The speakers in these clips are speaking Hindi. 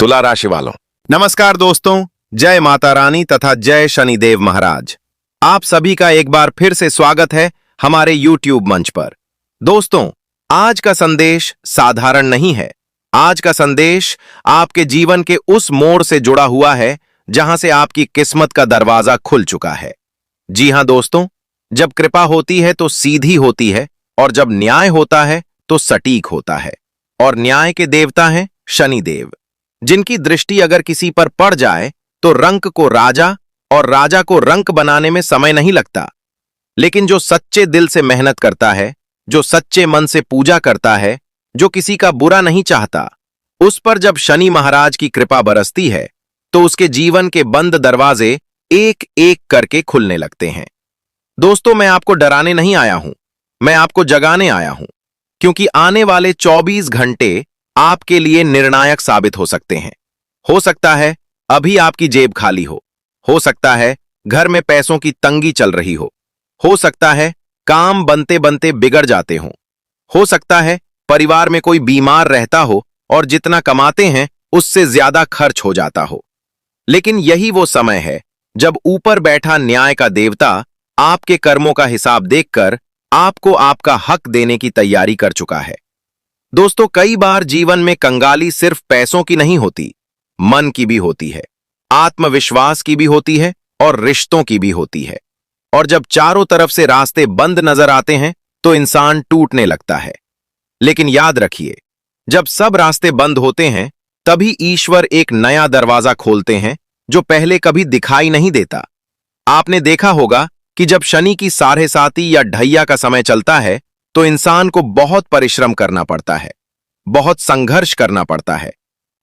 तुला राशि वालों, नमस्कार दोस्तों। जय माता रानी तथा जय शनिदेव महाराज। आप सभी का एक बार फिर से स्वागत है हमारे YouTube मंच पर। दोस्तों, आज का संदेश साधारण नहीं है। आज का संदेश आपके जीवन के उस मोड़ से जुड़ा हुआ है जहां से आपकी किस्मत का दरवाजा खुल चुका है। जी हां दोस्तों, जब कृपा होती है तो सीधी होती है, और जब न्याय होता है तो सटीक होता है। और न्याय के देवता हैं शनिदेव, जिनकी दृष्टि अगर किसी पर पड़ जाए तो रंक को राजा और राजा को रंक बनाने में समय नहीं लगता। लेकिन जो सच्चे दिल से मेहनत करता है, जो सच्चे मन से पूजा करता है, जो किसी का बुरा नहीं चाहता, उस पर जब शनि महाराज की कृपा बरसती है तो उसके जीवन के बंद दरवाजे एक एक करके खुलने लगते हैं। दोस्तों, मैं आपको डराने नहीं आया हूं, मैं आपको जगाने आया हूं, क्योंकि आने वाले 24 घंटे आपके लिए निर्णायक साबित हो सकते हैं। हो सकता है अभी आपकी जेब खाली हो सकता है घर में पैसों की तंगी चल रही हो सकता है काम बनते बनते बिगड़ जाते हो सकता है परिवार में कोई बीमार रहता हो और जितना कमाते हैं उससे ज्यादा खर्च हो जाता हो। लेकिन यही वो समय है जब ऊपर बैठा न्याय का देवता आपके कर्मों का हिसाब देखकर आपको आपका हक देने की तैयारी कर चुका है। दोस्तों, कई बार जीवन में कंगाली सिर्फ पैसों की नहीं होती, मन की भी होती है, आत्मविश्वास की भी होती है और रिश्तों की भी होती है। और जब चारों तरफ से रास्ते बंद नजर आते हैं तो इंसान टूटने लगता है। लेकिन याद रखिए, जब सब रास्ते बंद होते हैं तभी ईश्वर एक नया दरवाजा खोलते हैं जो पहले कभी दिखाई नहीं देता। आपने देखा होगा कि जब शनि की साढ़े साती या ढैया का समय चलता है तो इंसान को बहुत परिश्रम करना पड़ता है, बहुत संघर्ष करना पड़ता है,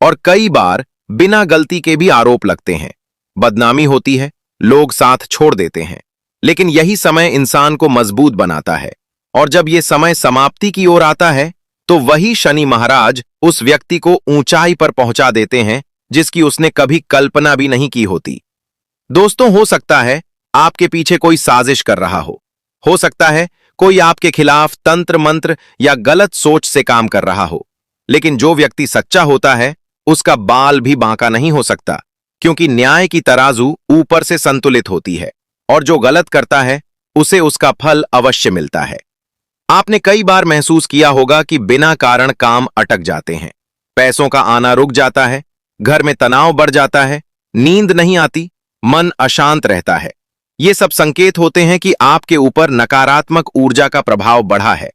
और कई बार बिना गलती के भी आरोप लगते हैं, बदनामी होती है, लोग साथ छोड़ देते हैं। लेकिन यही समय इंसान को मजबूत बनाता है। और जब यह समय समाप्ति की ओर आता है तो वही शनि महाराज उस व्यक्ति को ऊंचाई पर पहुंचा देते हैं जिसकी उसने कभी कल्पना भी नहीं की होती। दोस्तों, हो सकता है आपके पीछे कोई साजिश कर रहा हो सकता है कोई आपके खिलाफ तंत्र मंत्र या गलत सोच से काम कर रहा हो। लेकिन जो व्यक्ति सच्चा होता है उसका बाल भी बांका नहीं हो सकता, क्योंकि न्याय की तराजू ऊपर से संतुलित होती है, और जो गलत करता है उसे उसका फल अवश्य मिलता है। आपने कई बार महसूस किया होगा कि बिना कारण काम अटक जाते हैं, पैसों का आना रुक जाता है, घर में तनाव बढ़ जाता है, नींद नहीं आती, मन अशांत रहता है। ये सब संकेत होते हैं कि आपके ऊपर नकारात्मक ऊर्जा का प्रभाव बढ़ा है।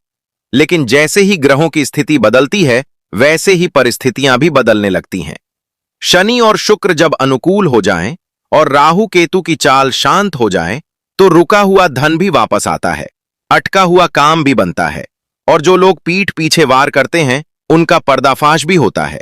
लेकिन जैसे ही ग्रहों की स्थिति बदलती है वैसे ही परिस्थितियां भी बदलने लगती हैं। शनि और शुक्र जब अनुकूल हो जाएं और राहु केतु की चाल शांत हो जाए तो रुका हुआ धन भी वापस आता है, अटका हुआ काम भी बनता है, और जो लोग पीठ पीछे वार करते हैं उनका पर्दाफाश भी होता है।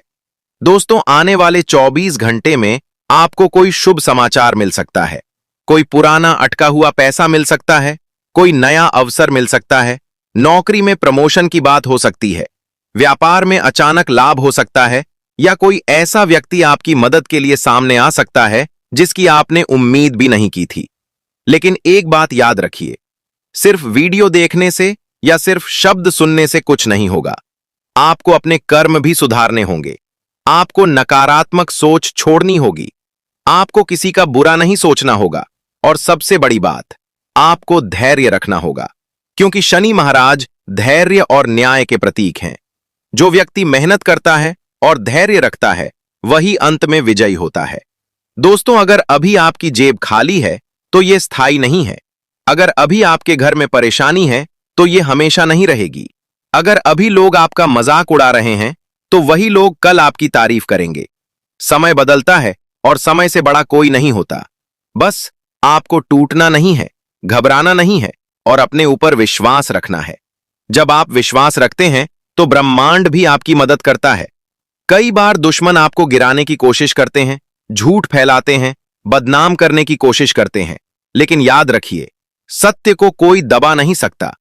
दोस्तों, आने वाले 24 घंटे में आपको कोई शुभ समाचार मिल सकता है, कोई पुराना अटका हुआ पैसा मिल सकता है, कोई नया अवसर मिल सकता है, नौकरी में प्रमोशन की बात हो सकती है, व्यापार में अचानक लाभ हो सकता है, या कोई ऐसा व्यक्ति आपकी मदद के लिए सामने आ सकता है जिसकी आपने उम्मीद भी नहीं की थी। लेकिन एक बात याद रखिए, सिर्फ वीडियो देखने से या सिर्फ शब्द सुनने से कुछ नहीं होगा। आपको अपने कर्म भी सुधारने होंगे, आपको नकारात्मक सोच छोड़नी होगी, आपको किसी का बुरा नहीं सोचना होगा, और सबसे बड़ी बात, आपको धैर्य रखना होगा, क्योंकि शनि महाराज धैर्य और न्याय के प्रतीक हैं। जो व्यक्ति मेहनत करता है और धैर्य रखता है वही अंत में विजयी होता है। दोस्तों, अगर अभी आपकी जेब खाली है तो यह स्थायी नहीं है। अगर अभी आपके घर में परेशानी है तो यह हमेशा नहीं रहेगी। अगर अभी लोग आपका मजाक उड़ा रहे हैं तो वही लोग कल आपकी तारीफ करेंगे। समय बदलता है और समय से बड़ा कोई नहीं होता। बस आपको टूटना नहीं है, घबराना नहीं है, और अपने ऊपर विश्वास रखना है। जब आप विश्वास रखते हैं तो ब्रह्मांड भी आपकी मदद करता है। कई बार दुश्मन आपको गिराने की कोशिश करते हैं, झूठ फैलाते हैं, बदनाम करने की कोशिश करते हैं, लेकिन याद रखिए, सत्य को कोई दबा नहीं सकता।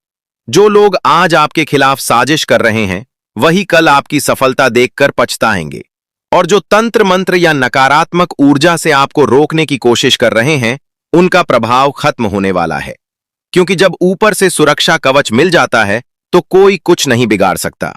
जो लोग आज आपके खिलाफ साजिश कर रहे हैं वही कल आपकी सफलता देखकर पछताएंगे, और जो तंत्र मंत्र या नकारात्मक ऊर्जा से आपको रोकने की कोशिश कर रहे हैं उनका प्रभाव खत्म होने वाला है। क्योंकि जब ऊपर से सुरक्षा कवच मिल जाता है तो कोई कुछ नहीं बिगाड़ सकता।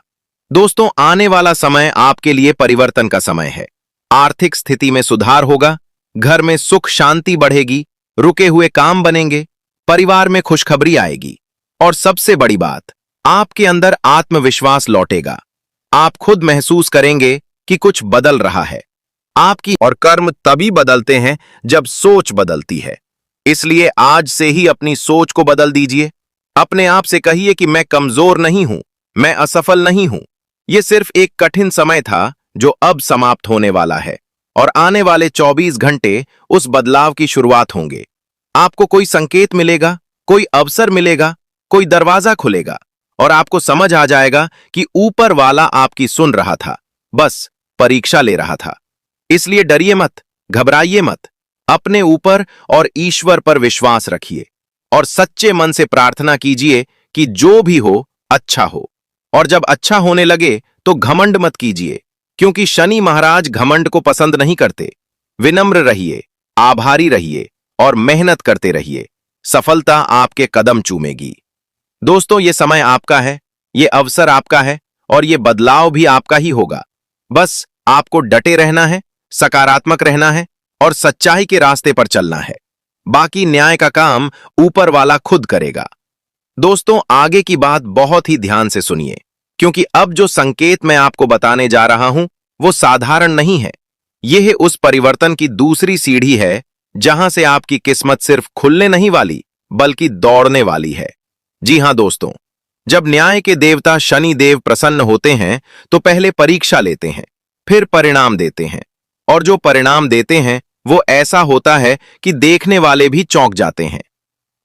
दोस्तों, आने वाला समय आपके लिए परिवर्तन का समय है। आर्थिक स्थिति में सुधार होगा, घर में सुख शांति बढ़ेगी, रुके हुए काम बनेंगे, परिवार में खुशखबरी आएगी और सबसे बड़ी बात, आपके अंदर आत्मविश्वास लौटेगा। आप खुद महसूस करेंगे कि कुछ बदल रहा है। आपकी और कर्म तभी बदलते हैं जब सोच बदलती है। इसलिए आज से ही अपनी सोच को बदल दीजिए। अपने आप से कहिए कि मैं कमजोर नहीं हूं, मैं असफल नहीं हूं। यह सिर्फ एक कठिन समय था जो अब समाप्त होने वाला है और आने वाले 24 घंटे उस बदलाव की शुरुआत होंगे। आपको कोई संकेत मिलेगा, कोई अवसर मिलेगा, कोई दरवाजा खुलेगा और आपको समझ आ जाएगा कि ऊपर वाला आपकी सुन रहा था, बस परीक्षा ले रहा था। इसलिए डरिए मत, घबराइए मत। अपने ऊपर और ईश्वर पर विश्वास रखिए और सच्चे मन से प्रार्थना कीजिए कि जो भी हो अच्छा हो। और जब अच्छा होने लगे तो घमंड मत कीजिए, क्योंकि शनि महाराज घमंड को पसंद नहीं करते। विनम्र रहिए, आभारी रहिए और मेहनत करते रहिए। सफलता आपके कदम चूमेगी। दोस्तों, ये समय आपका है, ये अवसर आपका है और ये बदलाव भी आपका ही होगा। बस आपको डटे रहना है, सकारात्मक रहना है और सच्चाई के रास्ते पर चलना है। बाकी न्याय का काम ऊपर वाला खुद करेगा। दोस्तों, आगे की बात बहुत ही ध्यान से सुनिए, क्योंकि अब जो संकेत मैं आपको बताने जा रहा हूं वो साधारण नहीं है। यह उस परिवर्तन की दूसरी सीढ़ी है जहां से आपकी किस्मत सिर्फ खुलने नहीं वाली बल्कि दौड़ने वाली है। जी हां दोस्तों, जब न्याय के देवता शनि देव प्रसन्न होते हैं तो पहले परीक्षा लेते हैं, फिर परिणाम देते हैं और जो परिणाम देते हैं वो ऐसा होता है कि देखने वाले भी चौंक जाते हैं।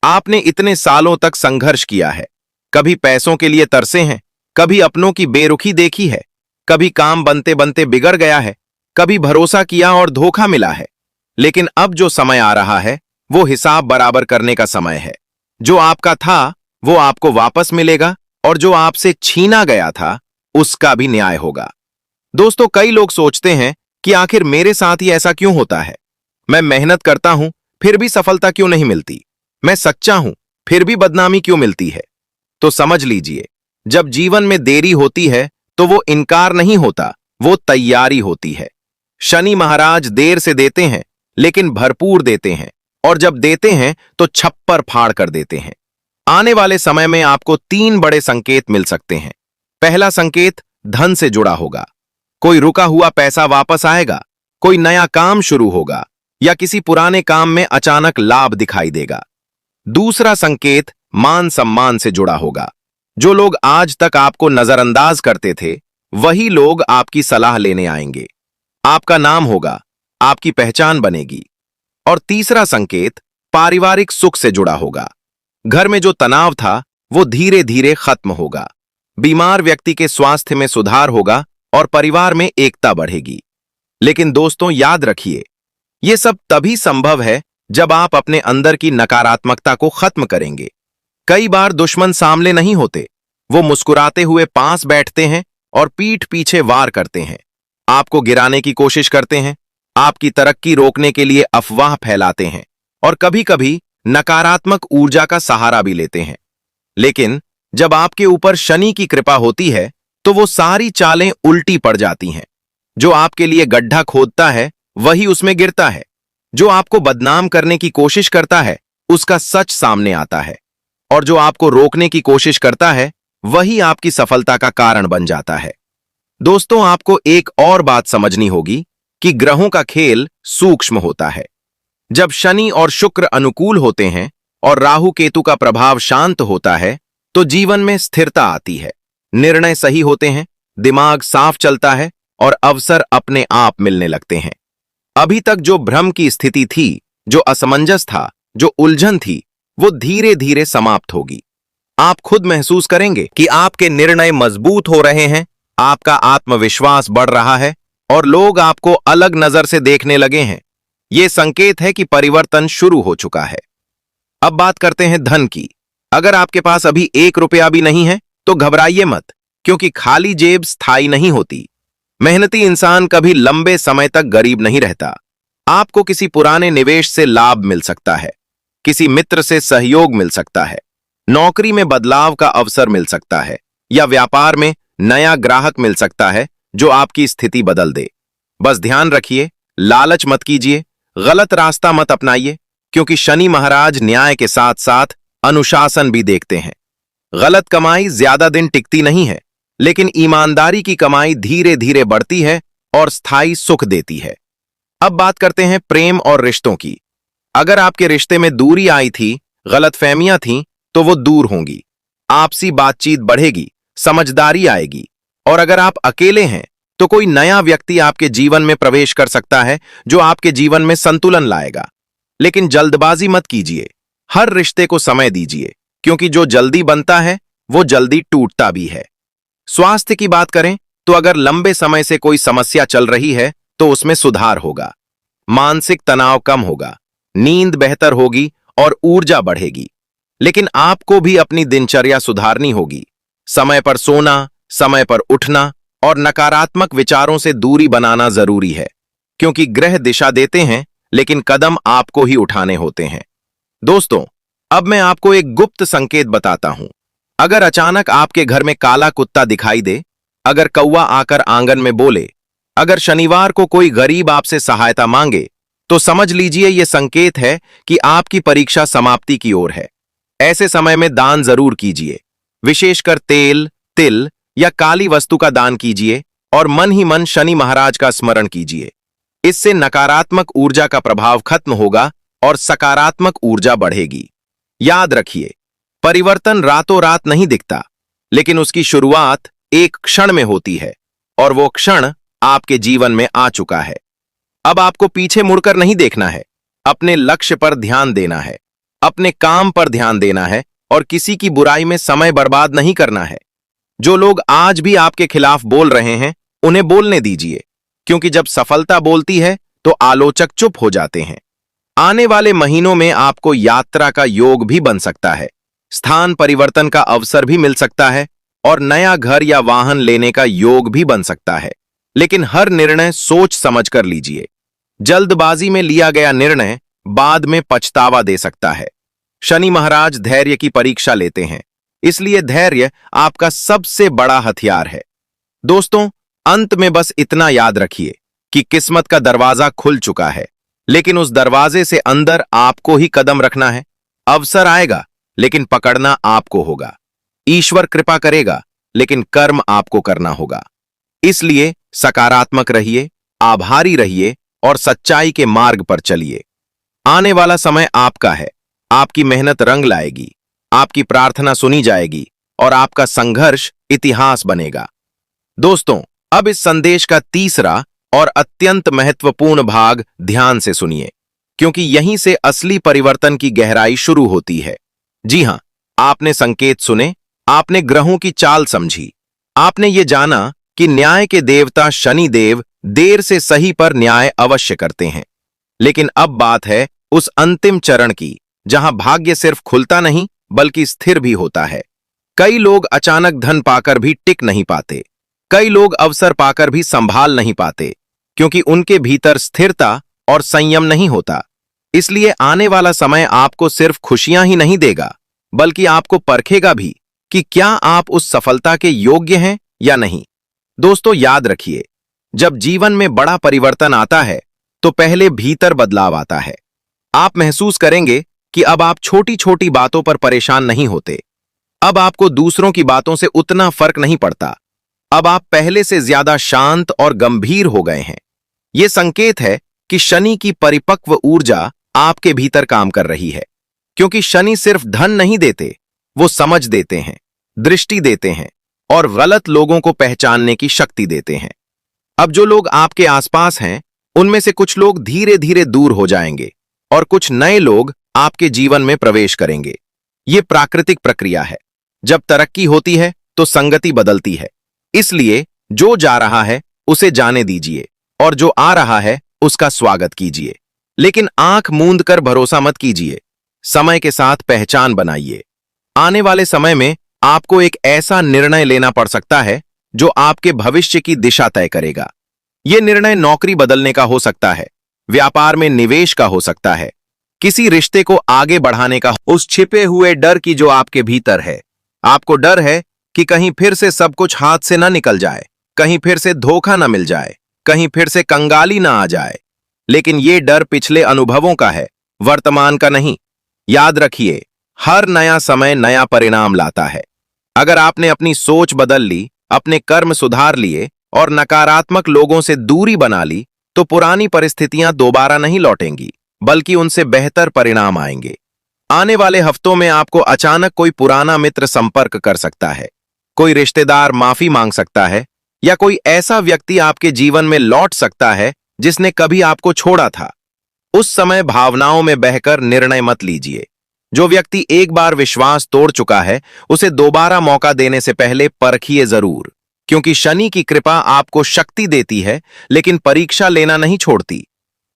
आपने इतने सालों तक संघर्ष किया है, कभी पैसों के लिए तरसे हैं, कभी अपनों की बेरुखी देखी है, कभी काम बनते बनते बिगड़ गया है, कभी भरोसा किया और धोखा मिला है। लेकिन अब जो समय आ रहा है वो हिसाब बराबर करने का समय है। जो आपका था वो आपको वापस मिलेगा और जो आपसे छीना गया था उसका भी न्याय होगा। दोस्तों, कई लोग सोचते हैं कि आखिर मेरे साथ ही ऐसा क्यों होता है? मैं मेहनत करता हूं फिर भी सफलता क्यों नहीं मिलती? मैं सच्चा हूं फिर भी बदनामी क्यों मिलती है? तो समझ लीजिए, जब जीवन में देरी होती है तो वो इनकार नहीं होता, वो तैयारी होती है। शनि महाराज देर से देते हैं लेकिन भरपूर देते हैं और जब देते हैं तो छप्पर फाड़ कर देते हैं। आने वाले समय में आपको 3 बड़े संकेत मिल सकते हैं। पहला संकेत धन से जुड़ा होगा। कोई रुका हुआ पैसा वापस आएगा, कोई नया काम शुरू होगा या किसी पुराने काम में अचानक लाभ दिखाई देगा। दूसरा संकेत मान सम्मान से जुड़ा होगा। जो लोग आज तक आपको नजरअंदाज करते थे वही लोग आपकी सलाह लेने आएंगे। आपका नाम होगा, आपकी पहचान बनेगी। और तीसरा संकेत पारिवारिक सुख से जुड़ा होगा। घर में जो तनाव था वो धीरे धीरे खत्म होगा। बीमार व्यक्ति के स्वास्थ्य में सुधार होगा और परिवार में एकता बढ़ेगी। लेकिन दोस्तों, याद रखिए, यह सब तभी संभव है जब आप अपने अंदर की नकारात्मकता को खत्म करेंगे। कई बार दुश्मन सामने नहीं होते, वो मुस्कुराते हुए पास बैठते हैं और पीठ पीछे वार करते हैं। आपको गिराने की कोशिश करते हैं, आपकी तरक्की रोकने के लिए अफवाह फैलाते हैं और कभी-कभी नकारात्मक ऊर्जा का सहारा भी लेते हैं। लेकिन जब आपके ऊपर शनि की कृपा होती है तो वो सारी चालें उल्टी पड़ जाती हैं। जो आपके लिए गड्ढा खोदता है वही उसमें गिरता है। जो आपको बदनाम करने की कोशिश करता है उसका सच सामने आता है और जो आपको रोकने की कोशिश करता है वही आपकी सफलता का कारण बन जाता है। दोस्तों, आपको एक और बात समझनी होगी कि ग्रहों का खेल सूक्ष्म होता है। जब शनि और शुक्र अनुकूल होते हैं और राहु केतु का प्रभाव शांत होता है तो जीवन में स्थिरता आती है, निर्णय सही होते हैं, दिमाग साफ चलता है और अवसर अपने आप मिलने लगते हैं। अभी तक जो भ्रम की स्थिति थी, जो असमंजस था, जो उलझन थी, वो धीरे धीरे समाप्त होगी। आप खुद महसूस करेंगे कि आपके निर्णय मजबूत हो रहे हैं, आपका आत्मविश्वास बढ़ रहा है और लोग आपको अलग नजर से देखने लगे हैं। यह संकेत है कि परिवर्तन शुरू हो चुका है। अब बात करते हैं धन की। अगर आपके पास अभी 1 रुपया भी नहीं है तो घबराइए मत, क्योंकि खाली जेब स्थायी नहीं होती। मेहनती इंसान कभी लंबे समय तक गरीब नहीं रहता। आपको किसी पुराने निवेश से लाभ मिल सकता है, किसी मित्र से सहयोग मिल सकता है, नौकरी में बदलाव का अवसर मिल सकता है या व्यापार में नया ग्राहक मिल सकता है जो आपकी स्थिति बदल दे। बस ध्यान रखिए, लालच मत कीजिए, गलत रास्ता मत अपनाइए, क्योंकि शनि महाराज न्याय के साथ साथ अनुशासन भी देखते हैं। गलत कमाई ज्यादा दिन टिकती नहीं है, लेकिन ईमानदारी की कमाई धीरे धीरे बढ़ती है और स्थायी सुख देती है। अब बात करते हैं प्रेम और रिश्तों की। अगर आपके रिश्ते में दूरी आई थी, गलतफहमियां थीं, तो वो दूर होंगी। आपसी बातचीत बढ़ेगी, समझदारी आएगी। और अगर आप अकेले हैं तो कोई नया व्यक्ति आपके जीवन में प्रवेश कर सकता है जो आपके जीवन में संतुलन लाएगा। लेकिन जल्दबाजी मत कीजिए, हर रिश्ते को समय दीजिए, क्योंकि जो जल्दी बनता है वो जल्दी टूटता भी है। स्वास्थ्य की बात करें तो अगर लंबे समय से कोई समस्या चल रही है तो उसमें सुधार होगा। मानसिक तनाव कम होगा, नींद बेहतर होगी और ऊर्जा बढ़ेगी। लेकिन आपको भी अपनी दिनचर्या सुधारनी होगी। समय पर सोना, समय पर उठना और नकारात्मक विचारों से दूरी बनाना जरूरी है, क्योंकि ग्रह दिशा देते हैं लेकिन कदम आपको ही उठाने होते हैं। दोस्तों, अब मैं आपको एक गुप्त संकेत बताता हूं। अगर अचानक आपके घर में काला कुत्ता दिखाई दे, अगर कौवा आकर आंगन में बोले, अगर शनिवार को कोई गरीब आपसे सहायता मांगे, तो समझ लीजिए यह संकेत है कि आपकी परीक्षा समाप्ति की ओर है। ऐसे समय में दान जरूर कीजिए, विशेषकर तेल, तिल या काली वस्तु का दान कीजिए और मन ही मन शनि महाराज का स्मरण कीजिए। इससे नकारात्मक ऊर्जा का प्रभाव खत्म होगा और सकारात्मक ऊर्जा बढ़ेगी। याद रखिए, परिवर्तन रातों रात नहीं दिखता, लेकिन उसकी शुरुआत एक क्षण में होती है और वो क्षण आपके जीवन में आ चुका है। अब आपको पीछे मुड़कर नहीं देखना है, अपने लक्ष्य पर ध्यान देना है, अपने काम पर ध्यान देना है और किसी की बुराई में समय बर्बाद नहीं करना है। जो लोग आज भी आपके खिलाफ बोल रहे हैं, उन्हें बोलने दीजिए, क्योंकि जब सफलता बोलती है तो आलोचक चुप हो जाते हैं। आने वाले महीनों में आपको यात्रा का योग भी बन सकता है, स्थान परिवर्तन का अवसर भी मिल सकता है और नया घर या वाहन लेने का योग भी बन सकता है। लेकिन हर निर्णय सोच समझ कर लीजिए। जल्दबाजी में लिया गया निर्णय बाद में पछतावा दे सकता है। शनि महाराज धैर्य की परीक्षा लेते हैं, इसलिए धैर्य आपका सबसे बड़ा हथियार है। दोस्तों, अंत में बस इतना याद रखिए कि किस्मत का दरवाजा खुल चुका है, लेकिन उस दरवाजे से अंदर आपको ही कदम रखना है। अवसर आएगा, लेकिन पकड़ना आपको होगा। ईश्वर कृपा करेगा, लेकिन कर्म आपको करना होगा। इसलिए सकारात्मक रहिए, आभारी रहिए और सच्चाई के मार्ग पर चलिए। आने वाला समय आपका है, आपकी मेहनत रंग लाएगी, आपकी प्रार्थना सुनी जाएगी और आपका संघर्ष इतिहास बनेगा। दोस्तों, अब इस संदेश का तीसरा और अत्यंत महत्वपूर्ण भाग ध्यान से सुनिए, क्योंकि यहीं से असली परिवर्तन की गहराई शुरू होती है। जी हां, आपने संकेत सुने, आपने ग्रहों की चाल समझी, आपने ये जाना कि न्याय के देवता शनि देव देर से सही पर न्याय अवश्य करते हैं। लेकिन अब बात है उस अंतिम चरण की, जहां भाग्य सिर्फ खुलता नहीं बल्कि स्थिर भी होता है। कई लोग अचानक धन पाकर भी टिक नहीं पाते, कई लोग अवसर पाकर भी संभाल नहीं पाते, क्योंकि उनके भीतर स्थिरता और संयम नहीं होता। इसलिए आने वाला समय आपको सिर्फ खुशियां ही नहीं देगा, बल्कि आपको परखेगा भी कि क्या आप उस सफलता के योग्य हैं या नहीं। दोस्तों, याद रखिए, जब जीवन में बड़ा परिवर्तन आता है तो पहले भीतर बदलाव आता है। आप महसूस करेंगे कि अब आप छोटी छोटी बातों पर परेशान नहीं होते, अब आपको दूसरों की बातों से उतना फर्क नहीं पड़ता, अब आप पहले से ज्यादा शांत और गंभीर हो गए हैं। यह संकेत है कि शनि की परिपक्व ऊर्जा आपके भीतर काम कर रही है, क्योंकि शनि सिर्फ धन नहीं देते, वो समझ देते हैं, दृष्टि देते हैं और गलत लोगों को पहचानने की शक्ति देते हैं। अब जो लोग आपके आसपास हैं, उनमें से कुछ लोग धीरे धीरे दूर हो जाएंगे और कुछ नए लोग आपके जीवन में प्रवेश करेंगे। ये प्राकृतिक प्रक्रिया है। जब तरक्की होती है तो संगति बदलती है। इसलिए जो जा रहा है उसे जाने दीजिए और जो आ रहा है उसका स्वागत कीजिए। लेकिन आंख मूंद कर भरोसा मत कीजिए, समय के साथ पहचान बनाइए। आने वाले समय में आपको एक ऐसा निर्णय लेना पड़ सकता है जो आपके भविष्य की दिशा तय करेगा। यह निर्णय नौकरी बदलने का हो सकता है, व्यापार में निवेश का हो सकता है, किसी रिश्ते को आगे बढ़ाने का, उस छिपे हुए डर की जो आपके भीतर है। आपको डर है कि कहीं फिर से सब कुछ हाथ से न निकल जाए, कहीं फिर से धोखा न मिल जाए, कहीं फिर से कंगाली ना आ जाए। लेकिन ये डर पिछले अनुभवों का है, वर्तमान का नहीं। याद रखिए, हर नया समय नया परिणाम लाता है। अगर आपने अपनी सोच बदल ली, अपने कर्म सुधार लिए और नकारात्मक लोगों से दूरी बना ली, तो पुरानी परिस्थितियां दोबारा नहीं लौटेंगी, बल्कि उनसे बेहतर परिणाम आएंगे। आने वाले हफ्तों में आपको अचानक कोई पुराना मित्र संपर्क कर सकता है, कोई रिश्तेदार माफी मांग सकता है, या कोई ऐसा व्यक्ति आपके जीवन में लौट सकता है जिसने कभी आपको छोड़ा था। उस समय भावनाओं में बहकर निर्णय मत लीजिए। जो व्यक्ति एक बार विश्वास तोड़ चुका है, उसे दोबारा मौका देने से पहले परखिए जरूर, क्योंकि शनि की कृपा आपको शक्ति देती है, लेकिन परीक्षा लेना नहीं छोड़ती।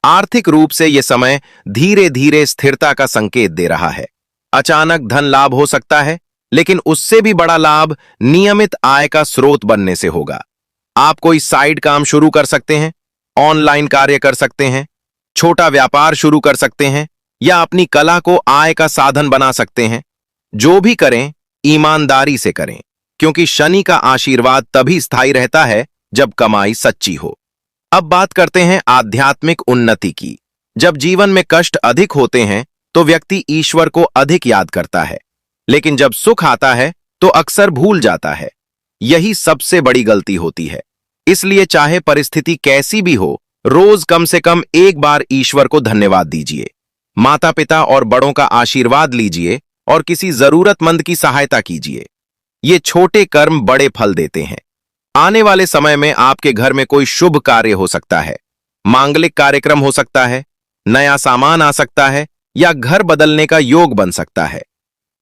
आर्थिक रूप से यह समय धीरे धीरे स्थिरता का संकेत दे रहा है। अचानक धन लाभ हो सकता है, लेकिन उससे भी बड़ा लाभ नियमित आय का स्रोत बनने से होगा। आप कोई साइड काम शुरू कर सकते हैं, ऑनलाइन कार्य कर सकते हैं, छोटा व्यापार शुरू कर सकते हैं, या अपनी कला को आय का साधन बना सकते हैं। जो भी करें, ईमानदारी से करें, क्योंकि शनि का आशीर्वाद तभी स्थायी रहता है जब कमाई सच्ची हो। अब बात करते हैं आध्यात्मिक उन्नति की। जब जीवन में कष्ट अधिक होते हैं तो व्यक्ति ईश्वर को अधिक याद करता है, लेकिन जब सुख आता है तो अक्सर भूल जाता है। यही सबसे बड़ी गलती होती है। इसलिए चाहे परिस्थिति कैसी भी हो, रोज कम से कम एक बार ईश्वर को धन्यवाद दीजिए, माता पिता और बड़ों का आशीर्वाद लीजिए और किसी जरूरतमंद की सहायता कीजिए। ये छोटे कर्म बड़े फल देते हैं। आने वाले समय में आपके घर में कोई शुभ कार्य हो सकता है, मांगलिक कार्यक्रम हो सकता है, नया सामान आ सकता है, या घर बदलने का योग बन सकता है।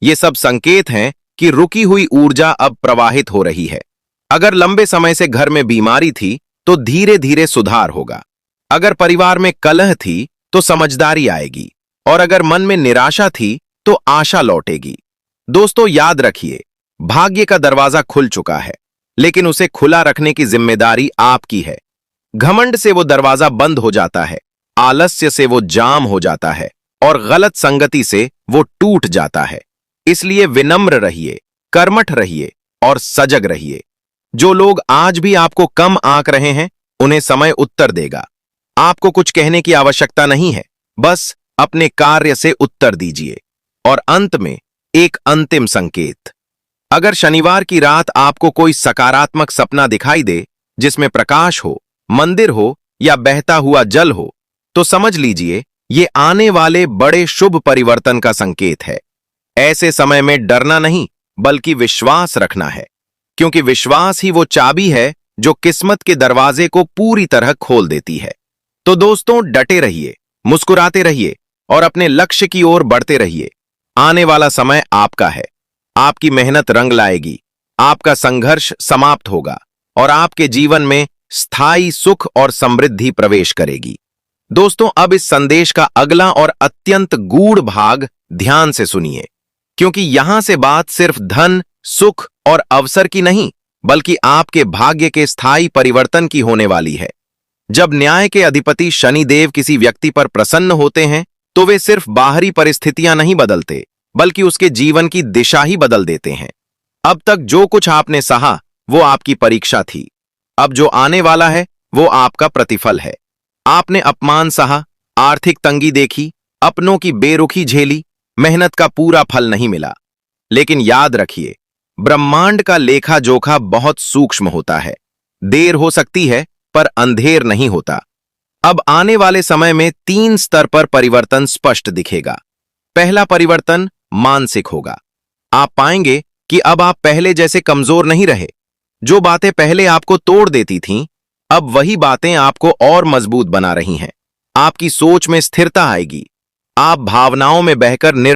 ये सब संकेत हैं कि रुकी हुई ऊर्जा अब प्रवाहित हो रही है। अगर लंबे समय से घर में बीमारी थी तो धीरे धीरे सुधार होगा। अगर परिवार में कलह थी तो समझदारी आएगी, और अगर मन में निराशा थी तो आशा लौटेगी। दोस्तों, याद रखिए, भाग्य का दरवाजा खुल चुका है, लेकिन उसे खुला रखने की जिम्मेदारी आपकी है। घमंड से वो दरवाजा बंद हो जाता है, आलस्य से वो जाम हो जाता है, और गलत संगति से वो टूट जाता है। इसलिए विनम्र रहिए, कर्मठ रहिए और सजग रहिए। जो लोग आज भी आपको कम आंक रहे हैं, उन्हें समय उत्तर देगा। आपको कुछ कहने की आवश्यकता नहीं है, बस अपने कार्य से उत्तर दीजिए। और अंत में एक अंतिम संकेत। अगर शनिवार की रात आपको कोई सकारात्मक सपना दिखाई दे, जिसमें प्रकाश हो, मंदिर हो या बहता हुआ जल हो, तो समझ लीजिए ये आने वाले बड़े शुभ परिवर्तन का संकेत है। ऐसे समय में डरना नहीं, बल्कि विश्वास रखना है, क्योंकि विश्वास ही वो चाबी है जो किस्मत के दरवाजे को पूरी तरह खोल देती है। तो दोस्तों, डटे रहिए, मुस्कुराते रहिए और अपने लक्ष्य की ओर बढ़ते रहिए। आने वाला समय आपका है। आपकी मेहनत रंग लाएगी, आपका संघर्ष समाप्त होगा और आपके जीवन में स्थायी सुख और समृद्धि प्रवेश करेगी। दोस्तों, अब इस संदेश का अगला और अत्यंत गूढ़ भाग ध्यान से सुनिए, क्योंकि यहां से बात सिर्फ धन, सुख और अवसर की नहीं, बल्कि आपके भाग्य के स्थायी परिवर्तन की होने वाली है। जब न्याय के अधिपति शनिदेव किसी व्यक्ति पर प्रसन्न होते हैं, तो वे सिर्फ बाहरी परिस्थितियां नहीं बदलते, बल्कि उसके जीवन की दिशा ही बदल देते हैं। अब तक जो कुछ आपने सहा, वो आपकी परीक्षा थी। अब जो आने वाला है, वो आपका प्रतिफल है। आपने अपमान सहा, आर्थिक तंगी देखी, अपनों की बेरुखी झेली, मेहनत का पूरा फल नहीं मिला। लेकिन याद रखिए, ब्रह्मांड का लेखा जोखा बहुत सूक्ष्म होता है। देर हो सकती है, पर अंधेर नहीं होता। अब आने वाले समय में 3 स्तर पर परिवर्तन स्पष्ट दिखेगा। पहला परिवर्तन मानसिक होगा। आप पाएंगे कि अब आप पहले जैसे कमजोर नहीं रहे। जो बातें पहले आपको तोड़ देती थीं, अब वही बातें आपको और मजबूत बना रही हैं। आपकी सोच में स्थिरता आएगी। आप भावनाओं में बहकर